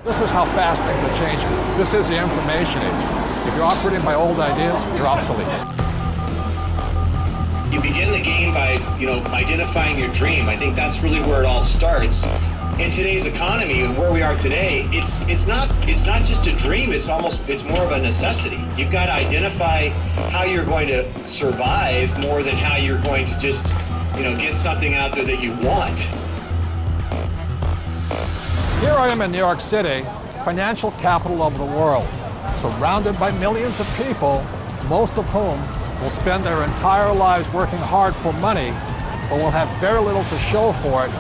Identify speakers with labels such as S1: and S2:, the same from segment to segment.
S1: This is how fast things are changing. This is the information age. If you're operating by old ideas, you're obsolete.
S2: You begin the game by, identifying your dream. I think that's really where it all starts. In today's economy and where we are today, it's not just a dream, it's more of a necessity. You've got to identify how you're going to survive more than how you're going to just, get something out there that you want.
S1: Here I am in New York City, financial capital of the world, surrounded by millions of people, most of whom will spend their entire lives working hard for money, but will have very little to show for it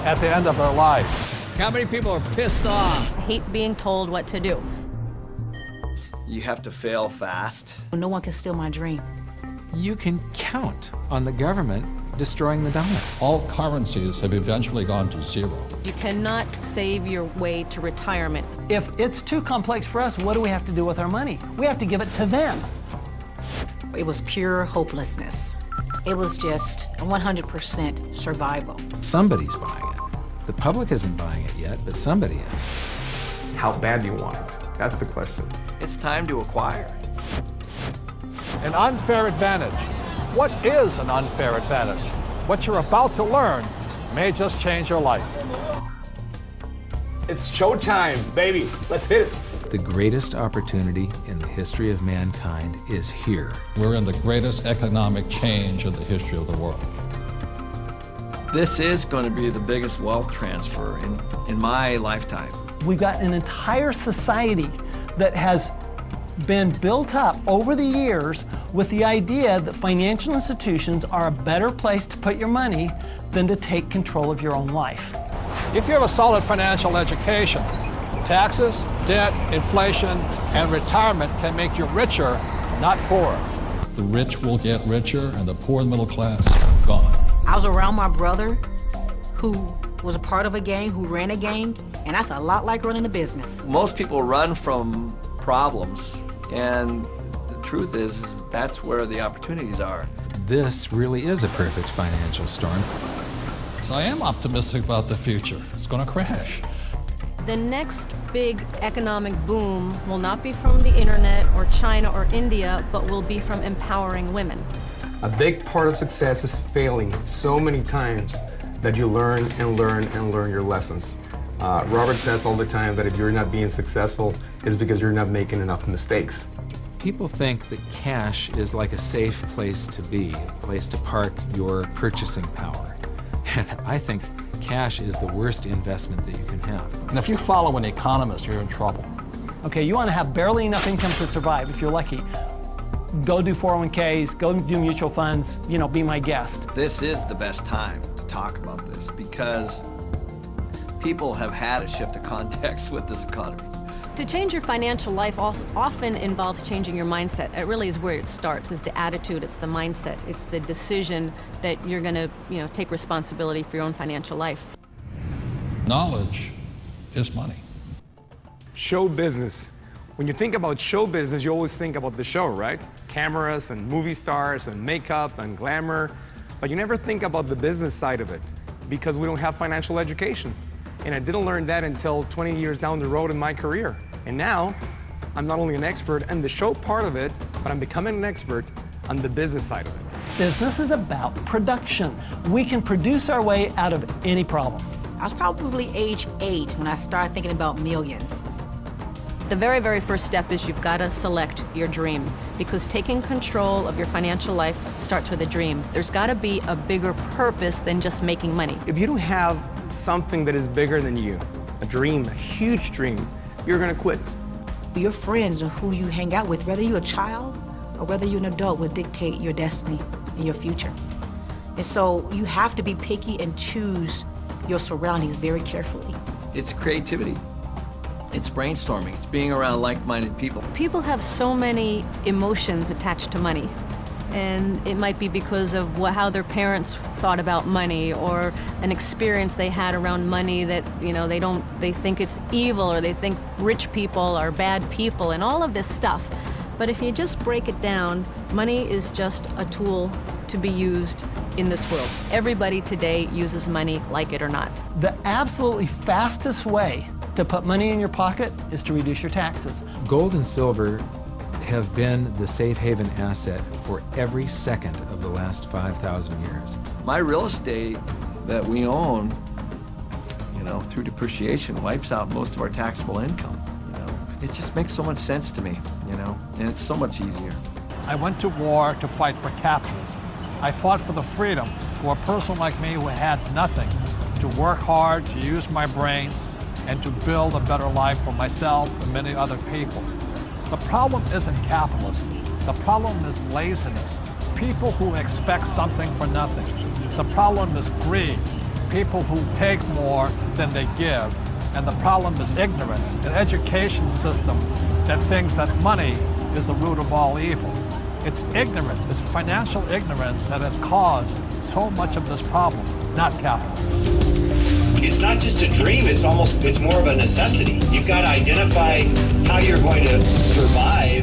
S1: at the end of their life.
S3: How many people are pissed off?
S4: I hate being told what to do.
S5: You have to fail fast.
S4: No one can steal my dream.
S6: You can count on the government destroying the dollar.
S1: All currencies have eventually gone to zero.
S4: You cannot save your way to retirement.
S7: If it's too complex for us, what do we have to do with our money? We have to give it to them.
S4: It was pure hopelessness. It was just 100% survival.
S6: Somebody's buying it. The public isn't buying it yet, but somebody is.
S8: How bad do you want it? That's the question.
S5: It's time to acquire.
S1: An unfair advantage. What is an unfair advantage? What you're about to learn may just change your life.
S8: It's showtime, baby. Let's hit it.
S6: The greatest opportunity in the history of mankind is here.
S1: We're in the greatest economic change in the history of the world.
S5: This is going to be the biggest wealth transfer in my lifetime.
S7: We've got an entire society that has been built up over the years with the idea that financial institutions are a better place to put your money than to take control of your own life.
S1: If you have a solid financial education, taxes, debt, inflation, and retirement can make you richer, not poorer. The rich will get richer and the poor and middle class gone.
S4: I was around my brother who was a part of a gang, who ran a gang, and that's a lot like running a business.
S5: Most people run from problems, and the truth is that's where the opportunities are.
S6: This really is a perfect financial storm.
S1: So I am optimistic about the future. It's going to crash.
S4: The next big economic boom will not be from the internet or China or India, but will be from empowering women.
S8: A big part of success is failing so many times that you learn and learn and learn your lessons. Robert says all the time that if you're not being successful, it's because you're not making enough mistakes.
S6: People think that cash is like a safe place to be, a place to park your purchasing power. And I think cash is the worst investment that you can have.
S1: And if you follow an economist, you're in trouble.
S7: Okay, you want to have barely enough income to survive if you're lucky. Go do 401ks, go do mutual funds, be my guest.
S5: This is the best time to talk about this because people have had a shift of context with this economy.
S4: To change your financial life often involves changing your mindset. It really is where it starts, is the attitude, it's the mindset, it's the decision that you're going to, take responsibility for your own financial life.
S1: Knowledge is money.
S8: Show business. When you think about show business, you always think about the show, right? Cameras and movie stars and makeup and glamour, but you never think about the business side of it because we don't have financial education. And I didn't learn that until 20 years down the road in my career. And now, I'm not only an expert in the show part of it, but I'm becoming an expert on the business side of it.
S7: Business is about production. We can produce our way out of any problem.
S4: I was probably age 8 when I started thinking about millions. The very, very first step is you've got to select your dream, because taking control of your financial life starts with a dream. There's got to be a bigger purpose than just making money.
S8: If you don't have something that is bigger than you, a dream, a huge dream, you're gonna quit.
S4: Your friends and who you hang out with, whether you're a child or whether you're an adult, will dictate your destiny and your future. And so you have to be picky and choose your surroundings very carefully.
S5: It's creativity. It's brainstorming. It's being around like-minded people.
S4: People have so many emotions attached to money. And it might be because of how their parents thought about money, or an experience they had around money that, they think it's evil, or they think rich people are bad people, and all of this stuff. But if you just break it down, money is just a tool to be used in this world. Everybody today uses money, like it or not.
S7: The absolutely fastest way to put money in your pocket is to reduce your taxes.
S6: Gold and silver have been the safe haven asset for every second of the last 5,000 years.
S5: My real estate that we own, through depreciation wipes out most of our taxable income, It just makes so much sense to me, and it's so much easier.
S1: I went to war to fight for capitalism. I fought for the freedom for a person like me who had nothing, to work hard, to use my brains, and to build a better life for myself and many other people. The problem isn't capitalism. The problem is laziness. People who expect something for nothing. The problem is greed. People who take more than they give. And the problem is ignorance, an education system that thinks that money is the root of all evil. It's ignorance, it's financial ignorance that has caused so much of this problem, not capitalism.
S2: It's not just a dream, it's more of a necessity. You've got to identify how you're going to survive